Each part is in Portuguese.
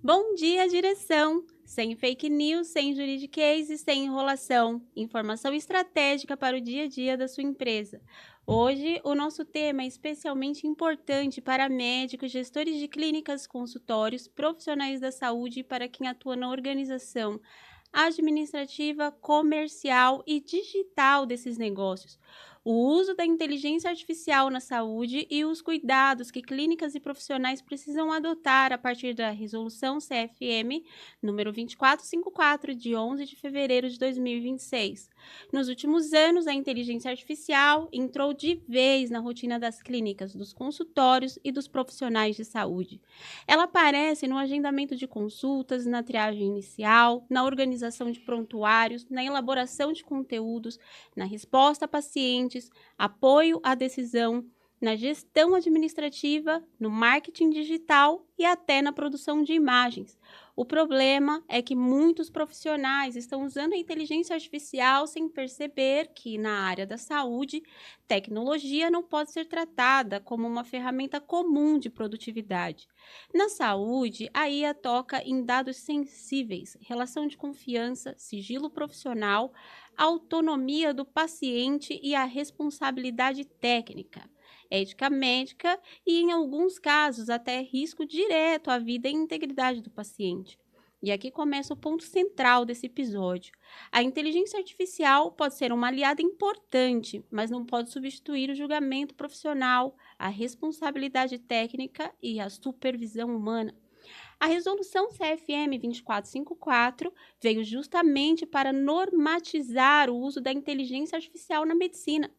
Bom dia, direção! Sem fake news, sem juridiquês e sem enrolação. Informação estratégica para o dia a dia da sua empresa. Hoje, o nosso tema é especialmente importante para médicos, gestores de clínicas, consultórios, profissionais da saúde e para quem atua na organização administrativa, comercial e digital desses negócios. O uso da inteligência artificial na saúde e os cuidados que clínicas e profissionais precisam adotar a partir da Resolução CFM número 2454, de 11 de fevereiro de 2026. Nos últimos anos, a inteligência artificial entrou de vez na rotina das clínicas, dos consultórios e dos profissionais de saúde. Ela aparece no agendamento de consultas, na triagem inicial, na organização de prontuários, na elaboração de conteúdos, na resposta a pacientes, apoio à decisão, na gestão administrativa, no marketing digital e até na produção de imagens. O problema é que muitos profissionais estão usando a inteligência artificial sem perceber que, na área da saúde, tecnologia não pode ser tratada como uma ferramenta comum de produtividade. Na saúde, a IA toca em dados sensíveis, relação de confiança, sigilo profissional, autonomia do paciente e a responsabilidade técnica, ética médica e, em alguns casos, até risco direto à vida e integridade do paciente. E aqui começa o ponto central desse episódio. A inteligência artificial pode ser uma aliada importante, mas não pode substituir o julgamento profissional, a responsabilidade técnica e a supervisão humana. A resolução CFM 2454 veio justamente para normatizar o uso da inteligência artificial na medicina.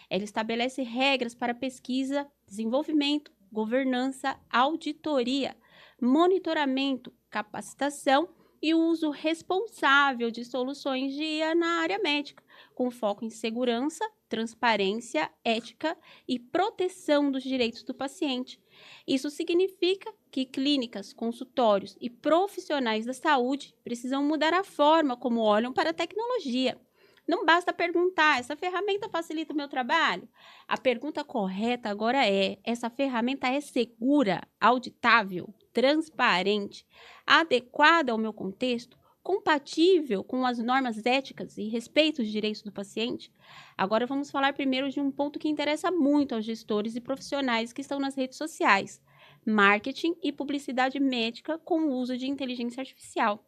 Ela estabelece regras para pesquisa, desenvolvimento, governança, auditoria, monitoramento, capacitação e o uso responsável de soluções de IA na área médica, com foco em segurança, transparência, ética e proteção dos direitos do paciente. Isso significa que clínicas, consultórios e profissionais da saúde precisam mudar a forma como olham para a tecnologia. Não basta perguntar: essa ferramenta facilita o meu trabalho? A pergunta correta agora é: essa ferramenta é segura, auditável, transparente, adequada ao meu contexto, compatível com as normas éticas e respeito os direitos do paciente? Agora vamos falar primeiro de um ponto que interessa muito aos gestores e profissionais que estão nas redes sociais: marketing e publicidade médica com o uso de inteligência artificial.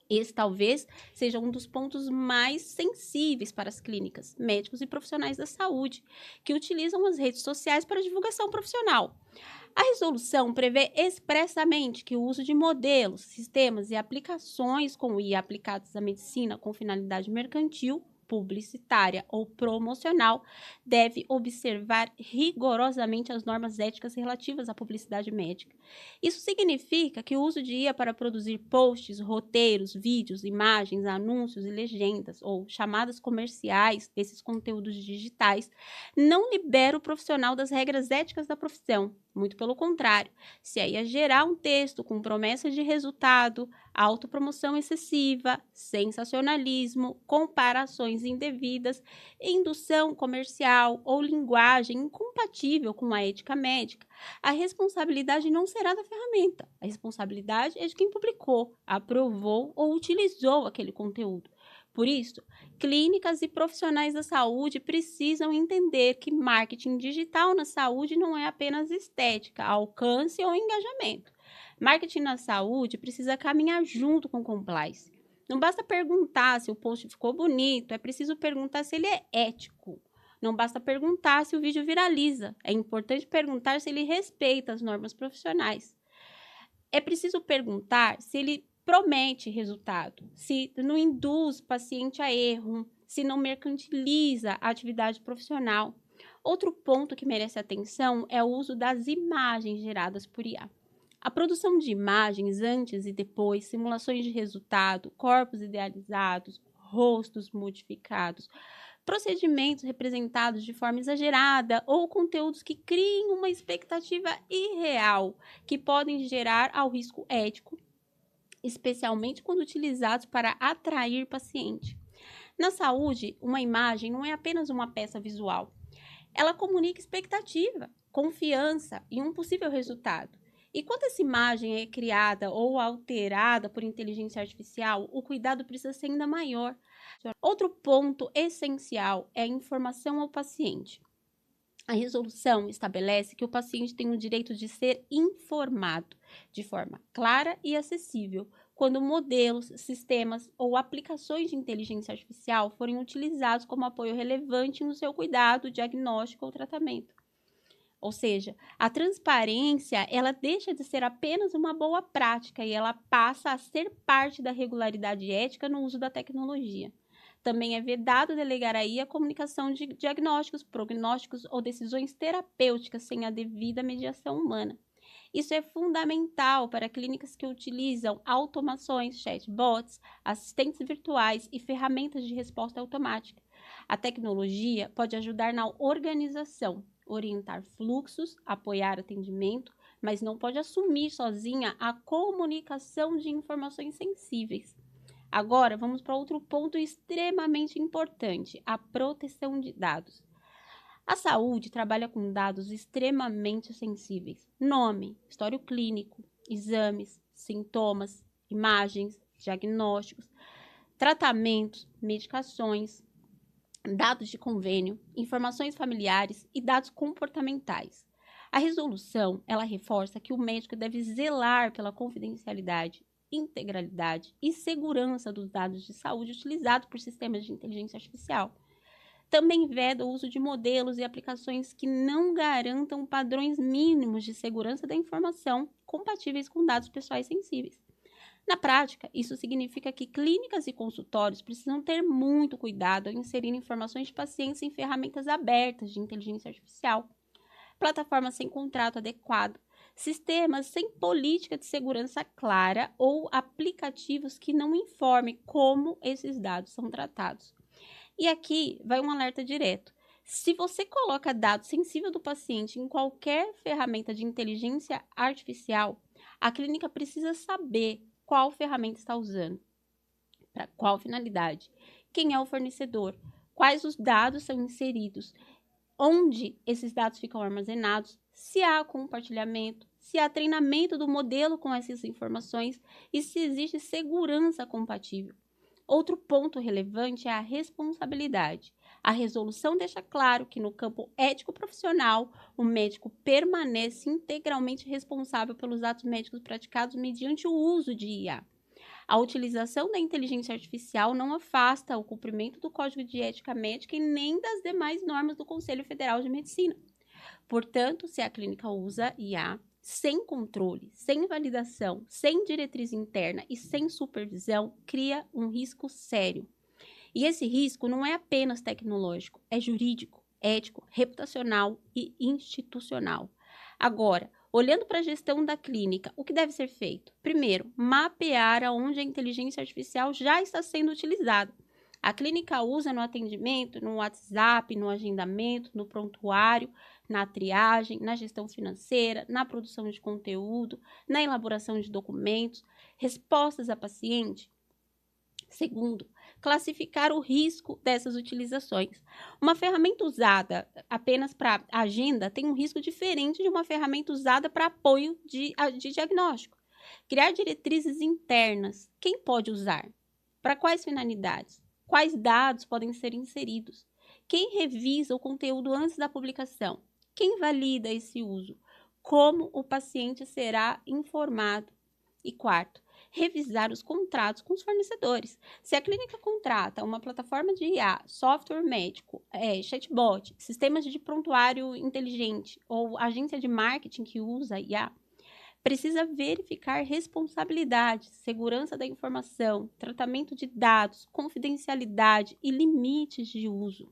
Esse talvez seja um dos pontos mais sensíveis para as clínicas, médicos e profissionais da saúde, que utilizam as redes sociais para divulgação profissional. A resolução prevê expressamente que o uso de modelos, sistemas e aplicações com IA aplicados à medicina com finalidade mercantil, publicitária ou promocional deve observar rigorosamente as normas éticas relativas à publicidade médica. Isso significa que o uso de IA para produzir posts, roteiros, vídeos, imagens, anúncios e legendas ou chamadas comerciais desses conteúdos digitais não libera o profissional das regras éticas da profissão. Muito pelo contrário, se a IA gerar um texto com promessa de resultado, autopromoção excessiva, sensacionalismo, comparações indevidas, indução comercial ou linguagem incompatível com a ética médica, a responsabilidade não será da ferramenta. A responsabilidade é de quem publicou, aprovou ou utilizou aquele conteúdo. Por isso, clínicas e profissionais da saúde precisam entender que marketing digital na saúde não é apenas estética, alcance ou engajamento. Marketing na saúde precisa caminhar junto com compliance. Não basta perguntar se o post ficou bonito, é preciso perguntar se ele é ético. Não basta perguntar se o vídeo viraliza, é importante perguntar se ele respeita as normas profissionais. É preciso perguntar se ele promete resultado, se não induz o paciente a erro, se não mercantiliza a atividade profissional. Outro ponto que merece atenção é o uso das imagens geradas por IA. A produção de imagens antes e depois, simulações de resultado, corpos idealizados, rostos modificados, procedimentos representados de forma exagerada ou conteúdos que criem uma expectativa irreal, que podem gerar ao risco ético, especialmente quando utilizados para atrair paciente. Na saúde, uma imagem não é apenas uma peça visual. Ela comunica expectativa, confiança e um possível resultado. E quando essa imagem é criada ou alterada por inteligência artificial, o cuidado precisa ser ainda maior. Outro ponto essencial é a informação ao paciente. A resolução estabelece que o paciente tem o direito de ser informado de forma clara e acessível quando modelos, sistemas ou aplicações de inteligência artificial forem utilizados como apoio relevante no seu cuidado, diagnóstico ou tratamento. Ou seja, a transparência, ela deixa de ser apenas uma boa prática e ela passa a ser parte da regularidade ética no uso da tecnologia. Também é vedado delegar aí a comunicação de diagnósticos, prognósticos ou decisões terapêuticas sem a devida mediação humana. Isso é fundamental para clínicas que utilizam automações, chatbots, assistentes virtuais e ferramentas de resposta automática. A tecnologia pode ajudar na organização, orientar fluxos, apoiar atendimento, mas não pode assumir sozinha a comunicação de informações sensíveis. Agora, vamos para outro ponto extremamente importante, a proteção de dados. A saúde trabalha com dados extremamente sensíveis. Nome, histórico clínico, exames, sintomas, imagens, diagnósticos, tratamentos, medicações, dados de convênio, informações familiares e dados comportamentais. A resolução, ela reforça que o médico deve zelar pela confidencialidade, integralidade e segurança dos dados de saúde utilizados por sistemas de inteligência artificial. Também veda o uso de modelos e aplicações que não garantam padrões mínimos de segurança da informação compatíveis com dados pessoais sensíveis. Na prática, isso significa que clínicas e consultórios precisam ter muito cuidado ao inserir informações de pacientes em ferramentas abertas de inteligência artificial, plataformas sem contrato adequado, sistemas sem política de segurança clara ou aplicativos que não informem como esses dados são tratados. E aqui vai um alerta direto. Se você coloca dados sensíveis do paciente em qualquer ferramenta de inteligência artificial, a clínica precisa saber qual ferramenta está usando, para qual finalidade, quem é o fornecedor, quais os dados são inseridos, onde esses dados ficam armazenados, se há compartilhamento, se há treinamento do modelo com essas informações e se existe segurança compatível. Outro ponto relevante é a responsabilidade. A resolução deixa claro que no campo ético-profissional, o médico permanece integralmente responsável pelos atos médicos praticados mediante o uso de IA. A utilização da inteligência artificial não afasta o cumprimento do Código de Ética Médica e nem das demais normas do Conselho Federal de Medicina. Portanto, se a clínica usa IA sem controle, sem validação, sem diretriz interna e sem supervisão, cria um risco sério. E esse risco não é apenas tecnológico, é jurídico, ético, reputacional e institucional. Agora, olhando para a gestão da clínica, o que deve ser feito? Primeiro, mapear aonde a inteligência artificial já está sendo utilizada. A clínica usa no atendimento, no WhatsApp, no agendamento, no prontuário, na triagem, na gestão financeira, na produção de conteúdo, na elaboração de documentos, respostas a paciente. Segundo, classificar o risco dessas utilizações. Uma ferramenta usada apenas para agenda tem um risco diferente de uma ferramenta usada para apoio de diagnóstico. Criar diretrizes internas. Quem pode usar? Para quais finalidades? Quais dados podem ser inseridos? Quem revisa o conteúdo antes da publicação? Quem valida esse uso? Como o paciente será informado? E quarto, revisar os contratos com os fornecedores. Se a clínica contrata uma plataforma de IA, software médico, chatbot, sistemas de prontuário inteligente ou agência de marketing que usa IA, precisa verificar responsabilidade, segurança da informação, tratamento de dados, confidencialidade e limites de uso.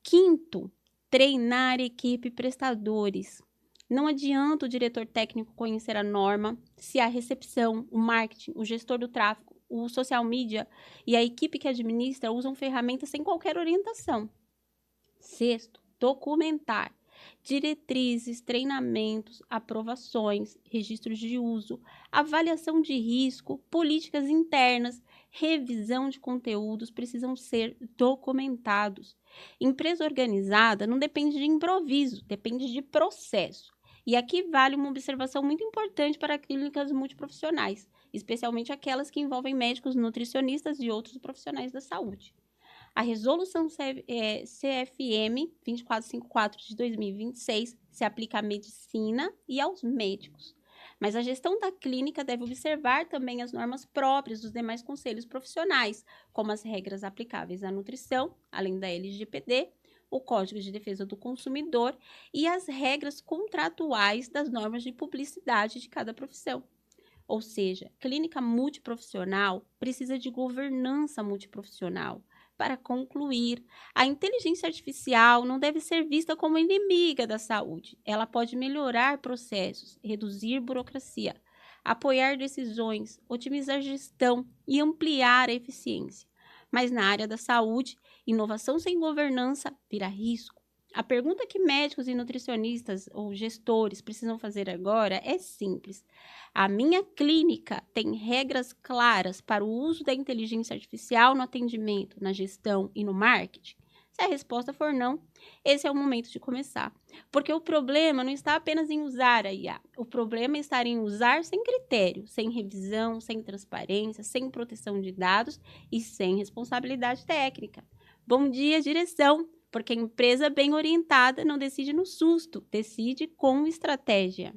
Quinto, treinar equipe prestadores. Não adianta o diretor técnico conhecer a norma se a recepção, o marketing, o gestor do tráfego, o social media e a equipe que administra usam ferramentas sem qualquer orientação. Sexto, documentar. Diretrizes, treinamentos, aprovações, registros de uso, avaliação de risco, políticas internas, revisão de conteúdos precisam ser documentados. Empresa organizada não depende de improviso, depende de processo. E aqui vale uma observação muito importante para clínicas multiprofissionais, especialmente aquelas que envolvem médicos, nutricionistas e outros profissionais da saúde. A resolução CFM 2454 de 2026 se aplica à medicina e aos médicos, mas a gestão da clínica deve observar também as normas próprias dos demais conselhos profissionais, como as regras aplicáveis à nutrição, além da LGPD, o Código de Defesa do Consumidor e as regras contratuais das normas de publicidade de cada profissão. Ou seja, clínica multiprofissional precisa de governança multiprofissional. Para concluir, a inteligência artificial não deve ser vista como inimiga da saúde. Ela pode melhorar processos, reduzir burocracia, apoiar decisões, otimizar gestão e ampliar a eficiência. Mas na área da saúde, inovação sem governança vira risco. A pergunta que médicos e nutricionistas ou gestores precisam fazer agora é simples. A minha clínica tem regras claras para o uso da inteligência artificial no atendimento, na gestão e no marketing? Se a resposta for não, esse é o momento de começar. Porque o problema não está apenas em usar a IA. O problema está em usar sem critério, sem revisão, sem transparência, sem proteção de dados e sem responsabilidade técnica. Bom dia, direção! Porque a empresa bem orientada não decide no susto, decide com estratégia.